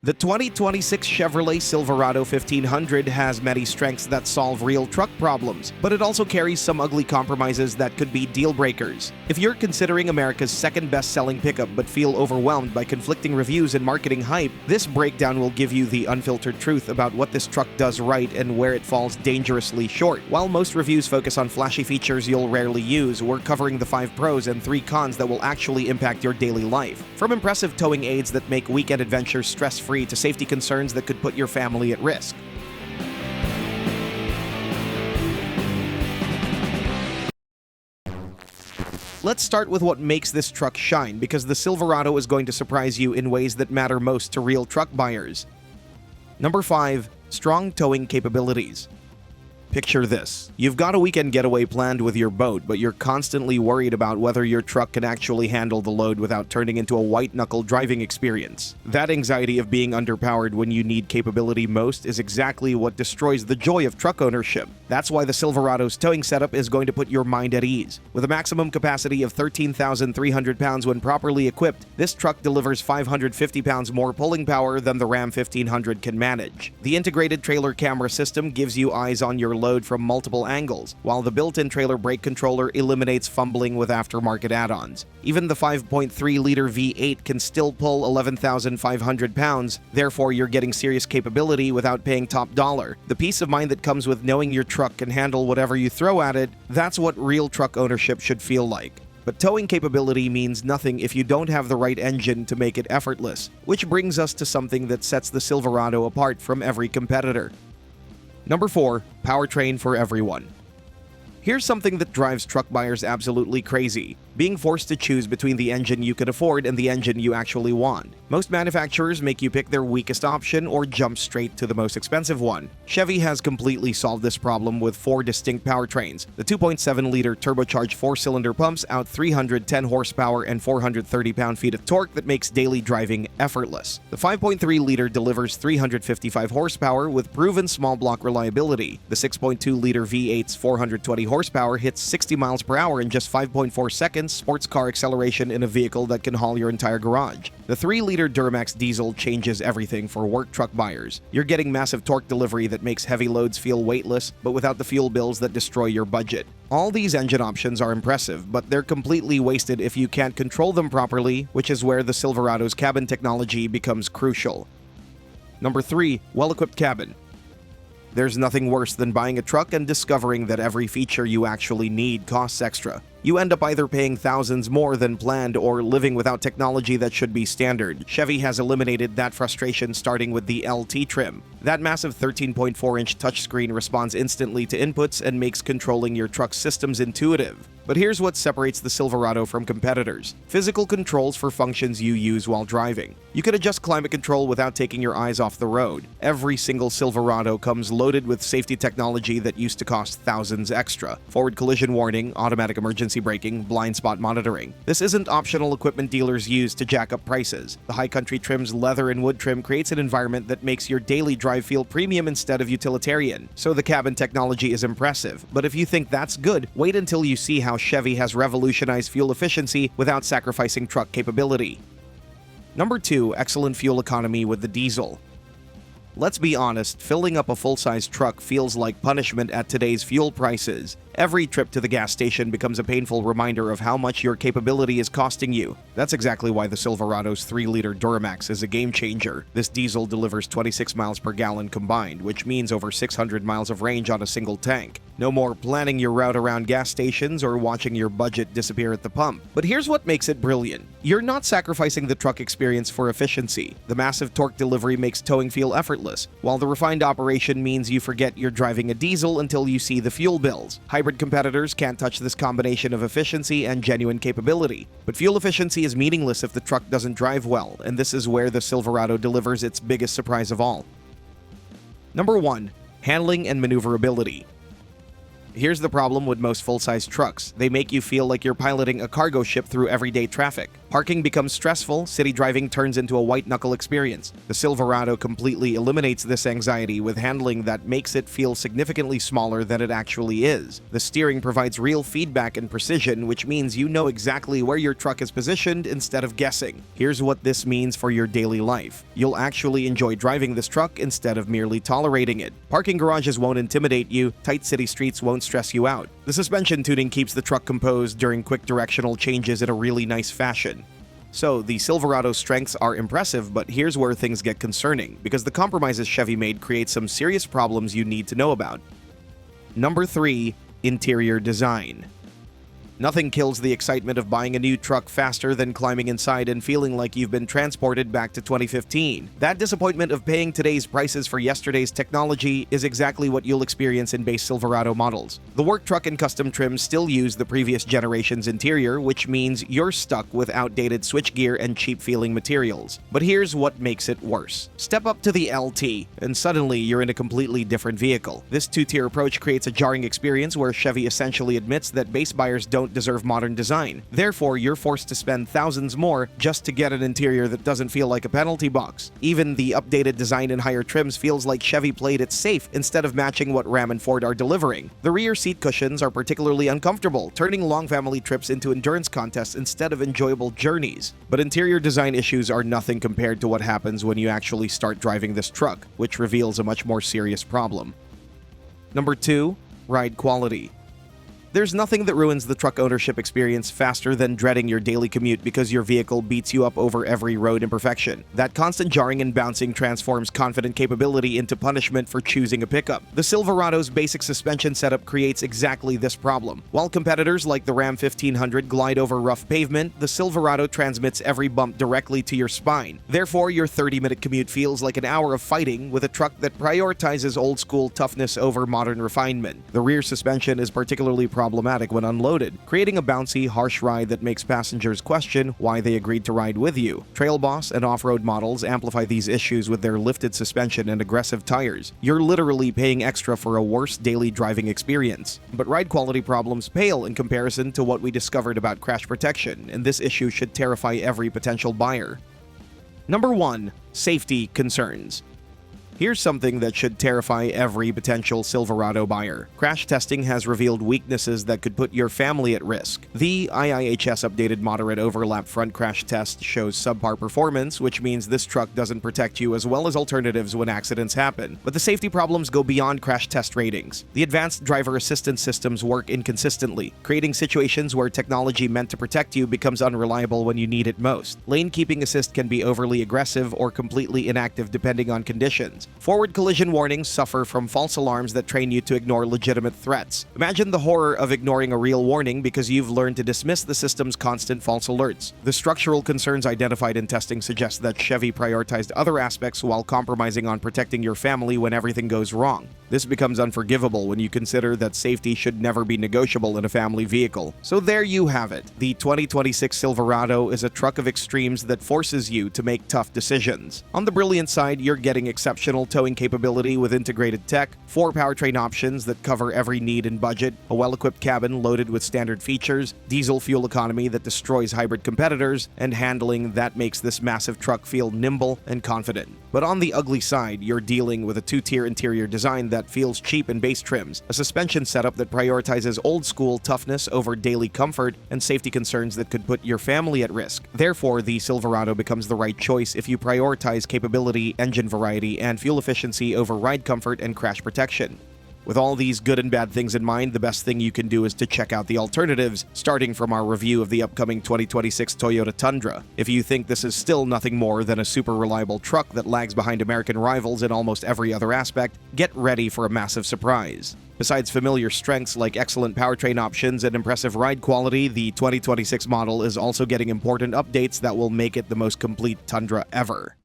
The 2026 Chevrolet Silverado 1500 has many strengths that solve real truck problems, but it also carries some ugly compromises that could be deal breakers. If you're considering America's second best-selling pickup but feel overwhelmed by conflicting reviews and marketing hype, this breakdown will give you the unfiltered truth about what this truck does right and where it falls dangerously short. While most reviews focus on flashy features you'll rarely use, we're covering the 5 pros and 3 cons that will actually impact your daily life. From impressive towing aids that make weekend adventures stress-free to safety concerns that could put your family at risk. Let's start with what makes this truck shine, because the Silverado is going to surprise you in ways that matter most to real truck buyers. Number 5. Strong towing capabilities. Picture this. You've got a weekend getaway planned with your boat, but you're constantly worried about whether your truck can actually handle the load without turning into a white-knuckle driving experience. That anxiety of being underpowered when you need capability most is exactly what destroys the joy of truck ownership. That's why the Silverado's towing setup is going to put your mind at ease. With a maximum capacity of 13,300 pounds when properly equipped, this truck delivers 550 pounds more pulling power than the Ram 1500 can manage. The integrated trailer camera system gives you eyes on your load from multiple angles, while the built-in trailer brake controller eliminates fumbling with aftermarket add-ons. Even the 5.3-liter V8 can still pull 11,500 pounds, therefore you're getting serious capability without paying top dollar. The peace of mind that comes with knowing your truck can handle whatever you throw at it, that's what real truck ownership should feel like. But towing capability means nothing if you don't have the right engine to make it effortless, which brings us to something that sets the Silverado apart from every competitor. Number 4. Powertrain for everyone. Here's something that drives truck buyers absolutely crazy: being forced to choose between the engine you can afford and the engine you actually want. Most manufacturers make you pick their weakest option or jump straight to the most expensive one. Chevy has completely solved this problem with 4 distinct powertrains. The 2.7-liter turbocharged 4-cylinder pumps out 310 horsepower and 430 pound-feet of torque that makes daily driving effortless. The 5.3-liter delivers 355 horsepower with proven small block reliability. The 6.2-liter V8's 420 horsepower hits 60 miles per hour in just 5.4 seconds, sports car acceleration in a vehicle that can haul your entire garage. The 3-liter Duramax diesel changes everything for work truck buyers. You're getting massive torque delivery that makes heavy loads feel weightless, but without the fuel bills that destroy your budget. All these engine options are impressive, but they're completely wasted if you can't control them properly, which is where the Silverado's cabin technology becomes crucial. Number 3. Well-equipped cabin. There's nothing worse than buying a truck and discovering that every feature you actually need costs extra. You end up either paying thousands more than planned or living without technology that should be standard. Chevy has eliminated that frustration starting with the LT trim. That massive 13.4-inch touchscreen responds instantly to inputs and makes controlling your truck's systems intuitive. But here's what separates the Silverado from competitors: physical controls for functions you use while driving. You can adjust climate control without taking your eyes off the road. Every single Silverado comes loaded with safety technology that used to cost thousands extra: forward collision warning, automatic emergency braking, blind spot monitoring. This isn't optional equipment dealers use to jack up prices. The High Country trim's leather and wood trim creates an environment that makes your daily drive feel premium instead of utilitarian. So the cabin technology is impressive. But if you think that's good, wait until you see how Chevy has revolutionized fuel efficiency without sacrificing truck capability. Number 2. Excellent fuel economy with the diesel. Let's be honest, filling up a full-size truck feels like punishment at today's fuel prices. Every trip to the gas station becomes a painful reminder of how much your capability is costing you. That's exactly why the Silverado's 3-liter Duramax is a game-changer. This diesel delivers 26 miles per gallon combined, which means over 600 miles of range on a single tank. No more planning your route around gas stations or watching your budget disappear at the pump. But here's what makes it brilliant. You're not sacrificing the truck experience for efficiency. The massive torque delivery makes towing feel effortless, while the refined operation means you forget you're driving a diesel until you see the fuel bills. Hybrid competitors can't touch this combination of efficiency and genuine capability. But fuel efficiency is meaningless if the truck doesn't drive well, and this is where the Silverado delivers its biggest surprise of all. Number 1. Handling and maneuverability. Here's the problem with most full-size trucks: they make you feel like you're piloting a cargo ship through everyday traffic. Parking becomes stressful, city driving turns into a white-knuckle experience. The Silverado completely eliminates this anxiety with handling that makes it feel significantly smaller than it actually is. The steering provides real feedback and precision, which means you know exactly where your truck is positioned instead of guessing. Here's what this means for your daily life. You'll actually enjoy driving this truck instead of merely tolerating it. Parking garages won't intimidate you, tight city streets won't stress you out. The suspension tuning keeps the truck composed during quick directional changes in a really nice fashion. So, the Silverado's strengths are impressive, but here's where things get concerning, because the compromises Chevy made create some serious problems you need to know about. Number 3. Interior design. Nothing kills the excitement of buying a new truck faster than climbing inside and feeling like you've been transported back to 2015. That disappointment of paying today's prices for yesterday's technology is exactly what you'll experience in base Silverado models. The work truck and custom trims still use the previous generation's interior, which means you're stuck with outdated switchgear and cheap-feeling materials. But here's what makes it worse. Step up to the LT, and suddenly you're in a completely different vehicle. This two-tier approach creates a jarring experience where Chevy essentially admits that base buyers don't deserve modern design. Therefore, you're forced to spend thousands more just to get an interior that doesn't feel like a penalty box. Even the updated design and higher trims feels like Chevy played it safe instead of matching what Ram and Ford are delivering. The rear seat cushions are particularly uncomfortable, turning long family trips into endurance contests instead of enjoyable journeys. But interior design issues are nothing compared to what happens when you actually start driving this truck, which reveals a much more serious problem. Number 2. Ride quality. There's nothing that ruins the truck ownership experience faster than dreading your daily commute because your vehicle beats you up over every road imperfection. That constant jarring and bouncing transforms confident capability into punishment for choosing a pickup. The Silverado's basic suspension setup creates exactly this problem. While competitors like the Ram 1500 glide over rough pavement, the Silverado transmits every bump directly to your spine. Therefore, your 30-minute commute feels like an hour of fighting with a truck that prioritizes old-school toughness over modern refinement. The rear suspension is particularly problematic when unloaded, creating a bouncy, harsh ride that makes passengers question why they agreed to ride with you. Trail Boss and off-road models amplify these issues with their lifted suspension and aggressive tires. You're literally paying extra for a worse daily driving experience. But ride quality problems pale in comparison to what we discovered about crash protection, and this issue should terrify every potential buyer. Number 1. Safety concerns. Here's something that should terrify every potential Silverado buyer. Crash testing has revealed weaknesses that could put your family at risk. The IIHS updated moderate overlap front crash test shows subpar performance, which means this truck doesn't protect you as well as alternatives when accidents happen. But the safety problems go beyond crash test ratings. The advanced driver assistance systems work inconsistently, creating situations where technology meant to protect you becomes unreliable when you need it most. Lane keeping assist can be overly aggressive or completely inactive depending on conditions. Forward collision warnings suffer from false alarms that train you to ignore legitimate threats. Imagine the horror of ignoring a real warning because you've learned to dismiss the system's constant false alerts. The structural concerns identified in testing suggest that Chevy prioritized other aspects while compromising on protecting your family when everything goes wrong. This becomes unforgivable when you consider that safety should never be negotiable in a family vehicle. So there you have it. The 2026 Silverado is a truck of extremes that forces you to make tough decisions. On the brilliant side, you're getting exceptional towing capability with integrated tech, 4 powertrain options that cover every need and budget, a well-equipped cabin loaded with standard features, diesel fuel economy that destroys hybrid competitors, and handling that makes this massive truck feel nimble and confident. But on the ugly side, you're dealing with a 2-tier interior design that feels cheap in base trims, a suspension setup that prioritizes old-school toughness over daily comfort, and safety concerns that could put your family at risk. Therefore, the Silverado becomes the right choice if you prioritize capability, engine variety, and fuel efficiency over ride comfort and crash protection. With all these good and bad things in mind, the best thing you can do is to check out the alternatives, starting from our review of the upcoming 2026 Toyota Tundra. If you think this is still nothing more than a super reliable truck that lags behind American rivals in almost every other aspect, get ready for a massive surprise. Besides familiar strengths like excellent powertrain options and impressive ride quality, the 2026 model is also getting important updates that will make it the most complete Tundra ever.